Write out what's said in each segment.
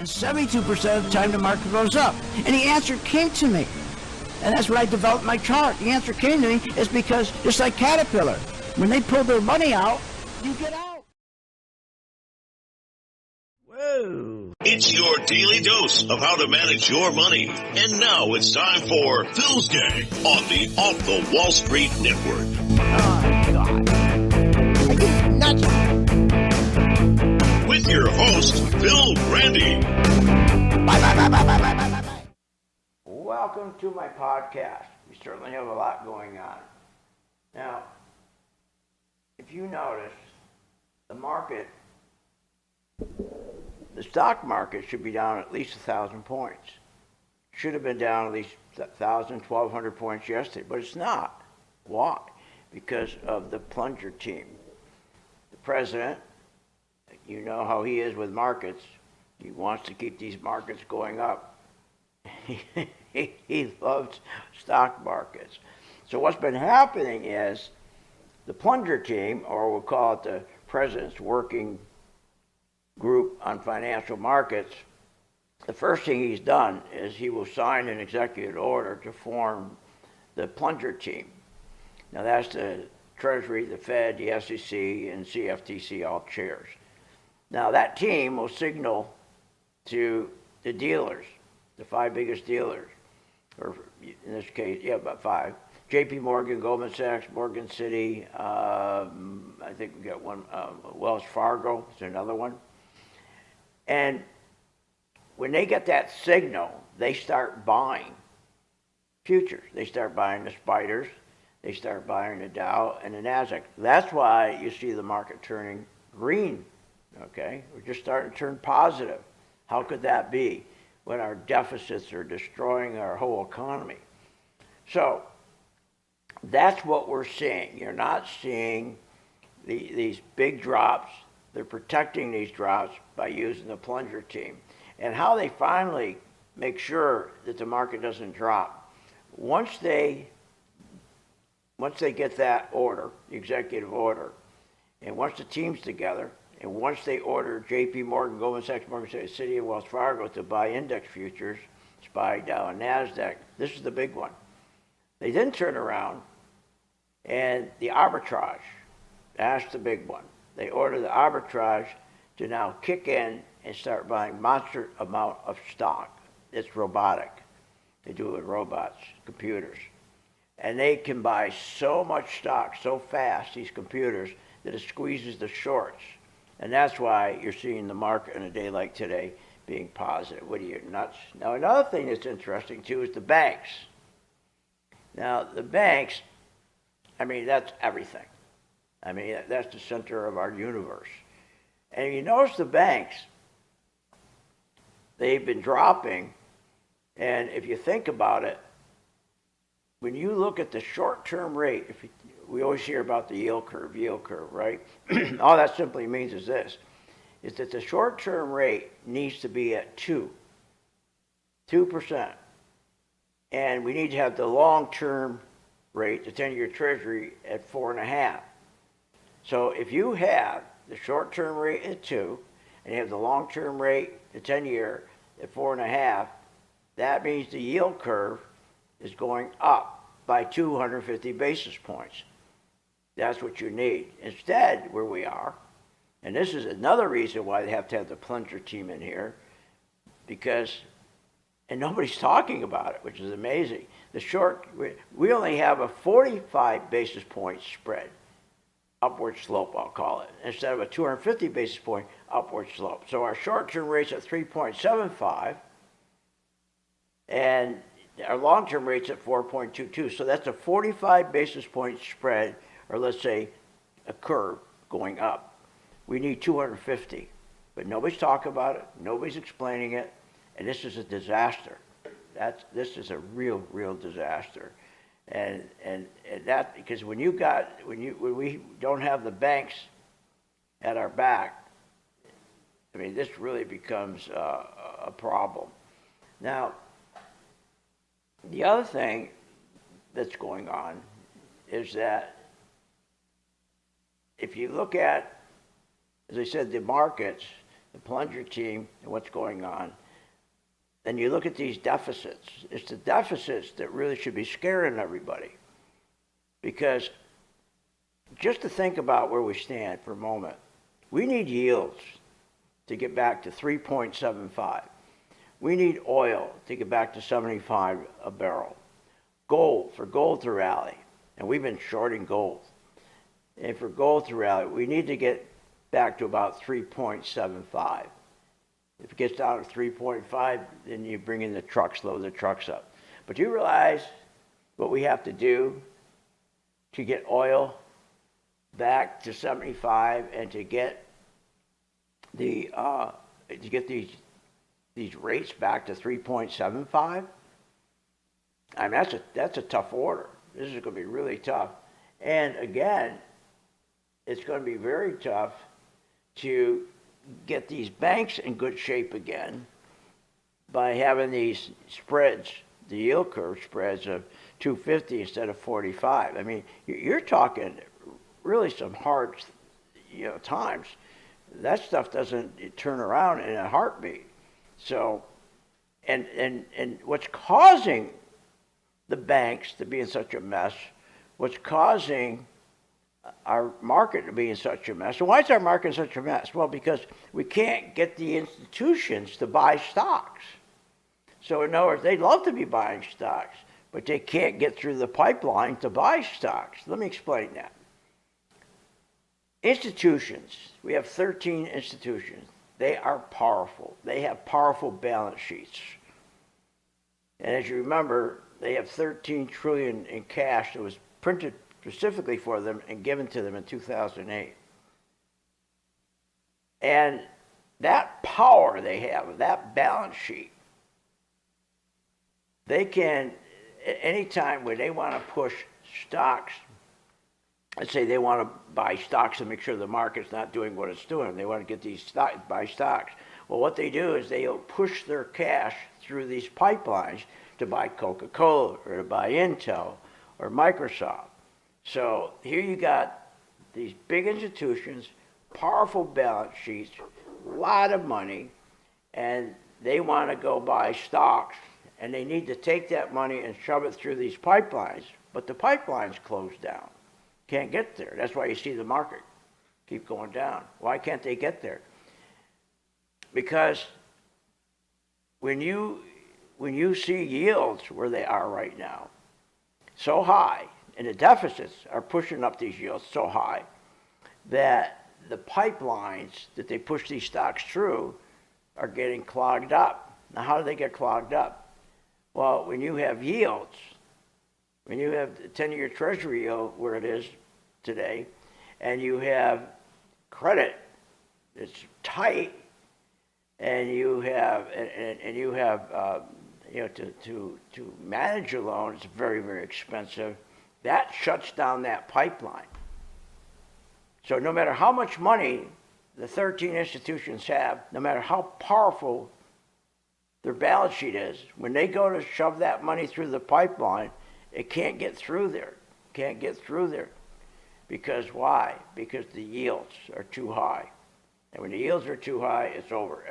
And 72% of the time the market goes up. And the answer came to me. And that's when I developed my chart. The answer came to me is because, just like Caterpillar, when they pull their money out, you get out. Whoa. It's your daily dose of how to manage your money. And now it's time for Phil's Day on the Off the Wall Street Network. Oh, God. Are you nuts? With your host, Phil Grande. Bye. Welcome to my podcast. We certainly have a lot going on. Now, if you notice, the stock market should be down at least 1,000 points. Should have been down at least 1,000, 1,200 points yesterday, but it's not. Why? Because of the plunger team. The president, you know how he is with markets. He wants to keep these markets going up. He loves stock markets. So what's been happening is the plunger team, or we'll call it the president's working group on financial markets, the first thing he's done is he will sign an executive order to form the plunger team. Now that's the Treasury, the Fed, the SEC, and CFTC all chairs. Now that team will signal to the dealers, the 5 biggest dealers, or in this case, about 5. JP Morgan, Goldman Sachs, Morgan City, I think we got one, Wells Fargo is another one. And when they get that signal, they start buying futures. They start buying the spiders. They start buying the Dow and the NASDAQ. That's why you see the market turning green, okay? We're just starting to turn positive. How could that be when our deficits are destroying our whole economy? So that's what we're seeing. You're not seeing these big drops. They're protecting these drops by using the plunger team. And how they finally make sure that the market doesn't drop, once they get that order, the executive order, and once the team's together, and once they order JP Morgan, Goldman Sachs, Morgan City, and Wells Fargo to buy index futures, SPY, Dow, and NASDAQ, this is the big one. They then turn around and the arbitrage, that's the big one. They order the arbitrage to now kick in and start buying monster amount of stock. It's robotic. They do it with robots, computers. And they can buy so much stock so fast, these computers, that it squeezes the shorts. And that's why you're seeing the market on a day like today being positive. What are you, nuts? Now, another thing that's interesting, too, is the banks. Now, the banks, I mean, that's everything. I mean, that's the center of our universe. And you notice the banks, they've been dropping. And if you think about it, when you look at the short-term rate, we always hear about the yield curve, right? All that simply means is this, is that the short-term rate needs to be at 2%. And we need to have the long-term rate, the 10-year Treasury, at 4.5. So if you have the short-term rate at 2, and you have the long-term rate, the 10-year, at 4.5, that means the yield curve is going up by 250 basis points. That's what you need. Instead, where we are, and this is another reason why they have to have the plunger team in here, because, and nobody's talking about it, which is amazing. We only have a 45 basis point spread, upward slope, I'll call it, instead of a 250 basis point upward slope. So our short-term rate's at 3.75, and our long-term rate's at 4.22. So that's a 45 basis point spread, or let's say a curve going up. We need 250, but nobody's talking about it, nobody's explaining it, and this is a disaster. This is a real disaster. And that, because when we don't have the banks at our back, I mean, this really becomes a problem. Now, the other thing that's going on is that if you look at, as I said, the markets, the plunger team and what's going on, then you look at these deficits. It's the deficits that really should be scaring everybody. Because just to think about where we stand for a moment, we need yields to get back to 3.75. We need oil to get back to 75 a barrel. Gold, for gold to rally. And we've been shorting gold. And for gold to rally, we need to get back to about 3.75. If it gets down to 3.5, then you bring in the trucks, load the trucks up. But you realize what we have to do to get oil back to 75 and to get these rates back to 3.75? I mean, that's a tough order. This is going to be really tough. And again, it's going to be very tough to get these banks in good shape again by having these spreads, the yield curve spreads of 250 instead of 45. I mean, you're talking really some hard, times. That stuff doesn't turn around in a heartbeat. So, and what's causing the banks to be in such a mess, what's causing our market to be in such a mess. And why is our market in such a mess? Well, because we can't get the institutions to buy stocks. So in other words, they'd love to be buying stocks, but they can't get through the pipeline to buy stocks. Let me explain that. Institutions, we have 13 institutions. They are powerful. They have powerful balance sheets. And as you remember, they have 13 trillion in cash that was printed specifically for them and given to them in 2008. And that power they have, that balance sheet, they can, at any time when they want to push stocks, let's say they want to buy stocks and make sure the market's not doing what it's doing. They want to get these stocks, buy stocks. Well, what they do is they'll push their cash through these pipelines to buy Coca-Cola or to buy Intel or Microsoft. So here you got these big institutions, powerful balance sheets, a lot of money, and they want to go buy stocks, and they need to take that money and shove it through these pipelines, but the pipelines closed down. Can't get there. That's why you see the market keep going down. Why can't they get there? Because when you see yields where they are right now, so high, and the deficits are pushing up these yields so high that the pipelines that they push these stocks through are getting clogged up. Now, how do they get clogged up? Well, when you have yields, when you have the 10-year Treasury yield where it is today, and you have credit that's tight, and you have to manage a loan, it's very, very expensive. That shuts down that pipeline. So no matter how much money the 13 institutions have, no matter how powerful their balance sheet is, when they go to shove that money through the pipeline, it can't get through there. Can't get through there. Because why? Because the yields are too high. And when the yields are too high, it's over.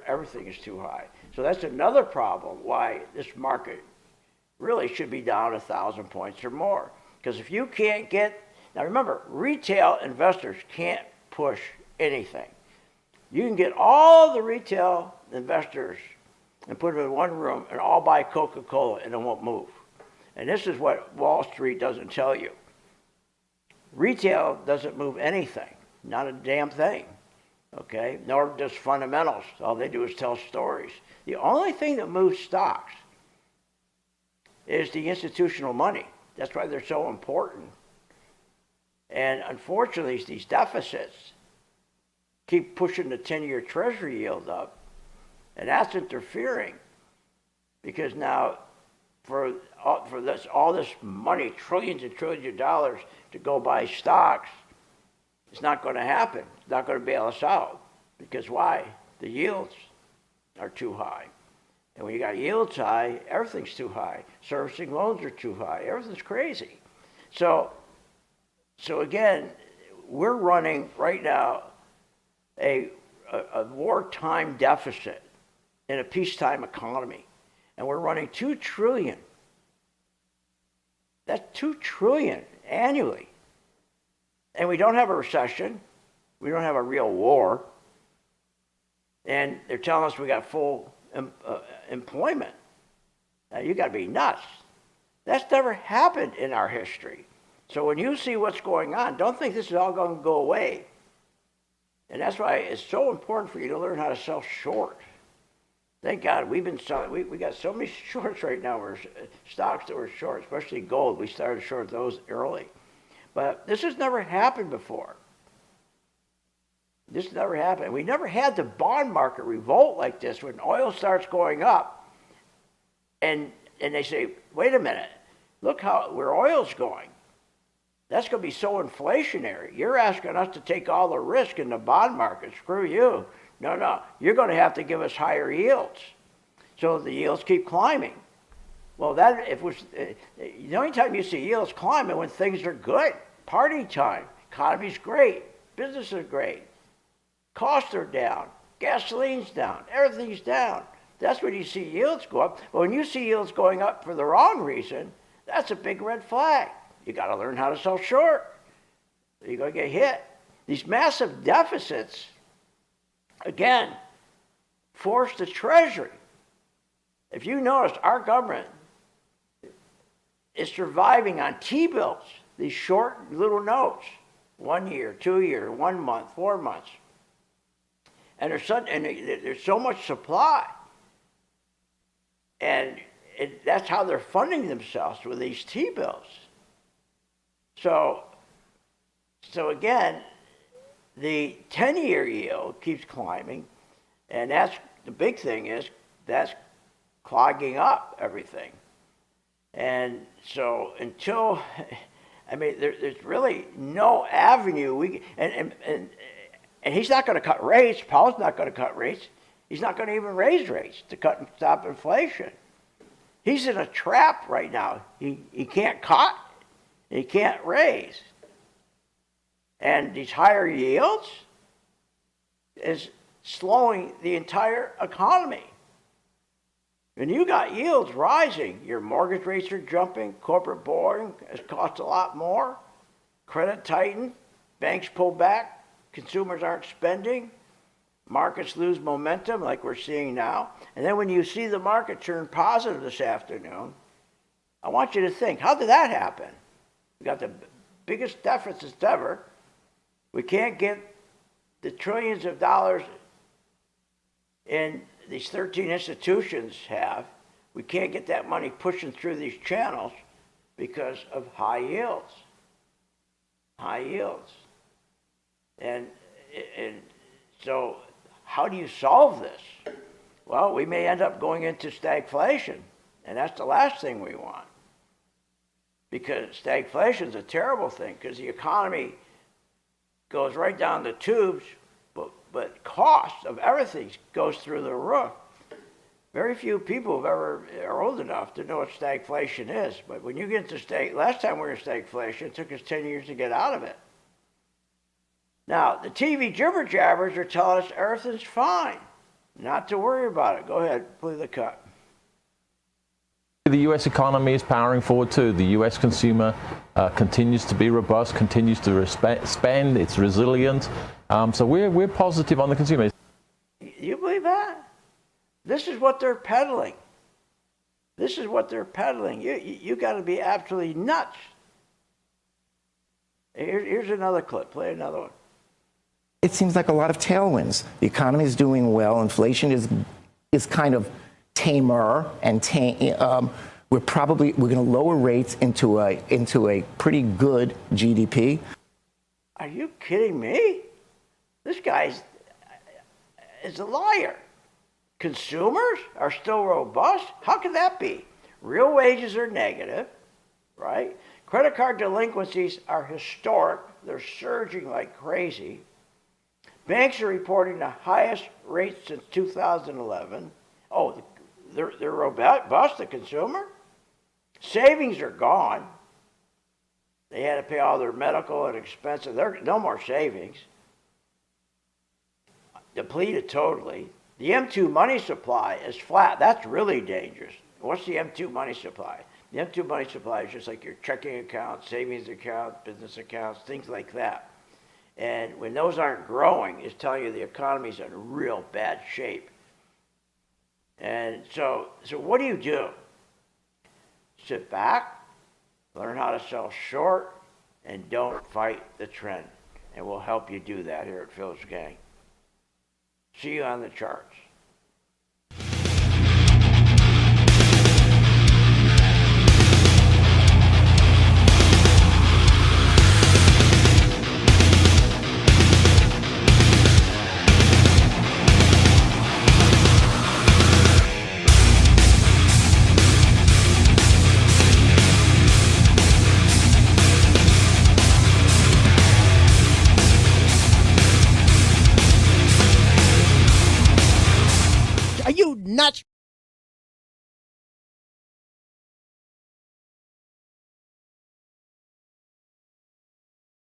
Everything is too high. So that's another problem why this market really should be down 1,000 points or more. Because if you can't get, now remember, retail investors can't push anything. You can get all the retail investors and put them in one room and all buy Coca-Cola and it won't move. And this is what Wall Street doesn't tell you. Retail doesn't move anything, not a damn thing, okay? Nor does fundamentals. All they do is tell stories. The only thing that moves stocks is the institutional money. That's why they're so important. And unfortunately, these deficits keep pushing the 10-year Treasury yield up, and that's interfering because now for all this money, trillions and trillions of dollars to go buy stocks, it's not going to happen. It's not going to bail us out. Because why? The yields are too high. And when you got yields high, everything's too high. Servicing loans are too high. Everything's crazy. So again, we're running right now a a wartime deficit in a peacetime economy. And we're running $2 trillion. That's $2 trillion annually. And we don't have a recession. We don't have a real war. And they're telling us we got full employment. Now, you got to be nuts. That's never happened in our history. So when you see what's going on, don't think this is all going to go away. And that's why it's so important for you to learn how to sell short. Thank God we've been selling. We got so many shorts right now. We're stocks that were short, especially gold. We started short those early. But this has never happened before. This never happened. We never had the bond market revolt like this when oil starts going up. And they say, wait a minute, look where oil's going. That's going to be so inflationary. You're asking us to take all the risk in the bond market. Screw you. No, you're going to have to give us higher yields. So the yields keep climbing. Well, the only time you see yields climbing when things are good. Party time. Economy's great. Business is great. Costs are down. Gasoline's down. Everything's down. That's when you see yields go up. But when you see yields going up for the wrong reason, that's a big red flag. You got to learn how to sell short. You're going to get hit. These massive deficits, again, force the Treasury. If you notice, our government is surviving on T-bills, these short little notes, 1 year, 2 year, 1 month, 4 months. And there's so much supply. And that's how they're funding themselves, with these T-bills. So again, the 10-year yield keeps climbing, and that's the big thing is that's clogging up everything. And so there's really no avenue and he's not going to cut rates. Powell's not going to cut rates. He's not going to even raise rates to cut and stop inflation. He's in a trap right now. He can't cut. He can't raise. And these higher yields is slowing the entire economy. When you got yields rising, your mortgage rates are jumping, corporate borrowing has cost a lot more, credit tightened, banks pull back, consumers aren't spending, markets lose momentum like we're seeing now. And then when you see the market turn positive this afternoon, I want you to think, how did that happen? We got the biggest deficits ever. We can't get the trillions of dollars in these 13 institutions have. We can't get that money pushing through these channels because of high yields. High yields. And so how do you solve this? Well, we may end up going into stagflation, and that's the last thing we want. Because stagflation is a terrible thing, because the economy goes right down the tubes, but cost of everything goes through the roof. Very few people are old enough to know what stagflation is. But when you get to last time we were in stagflation, it took us 10 years to get out of it. Now, the TV jibber jabbers are telling us everything's fine. Not to worry about it. Go ahead, play the cut. The U.S. economy is powering forward too. The U.S. consumer continues to be robust, continues to spend, it's resilient. So we're positive on the consumer. You believe that? This is what they're peddling. This is what they're peddling. You got to be absolutely nuts. Here's another clip. Play another one. It seems like a lot of tailwinds. The economy is doing well. Inflation is kind of tamer, and we're going to lower rates into a pretty good GDP. Are you kidding me? This guy is a liar. Consumers are still robust? How can that be? Real wages are negative, right? Credit card delinquencies are historic. They're surging like crazy. Banks are reporting the highest rates since 2011. Oh, they're robust, the consumer. Savings are gone. They had to pay all their medical and expenses. There are no more savings. depleted totally. The M2 money supply is flat. That's really dangerous. What's the M2 money supply? The M2 money supply is just like your checking account, savings account, business accounts, things like that. And when those aren't growing, it's telling you the economy's in real bad shape. And so what do? Sit back, learn how to sell short, and don't fight the trend. And we'll help you do that here at Phil's Gang. See you on the charts. Are you nuts?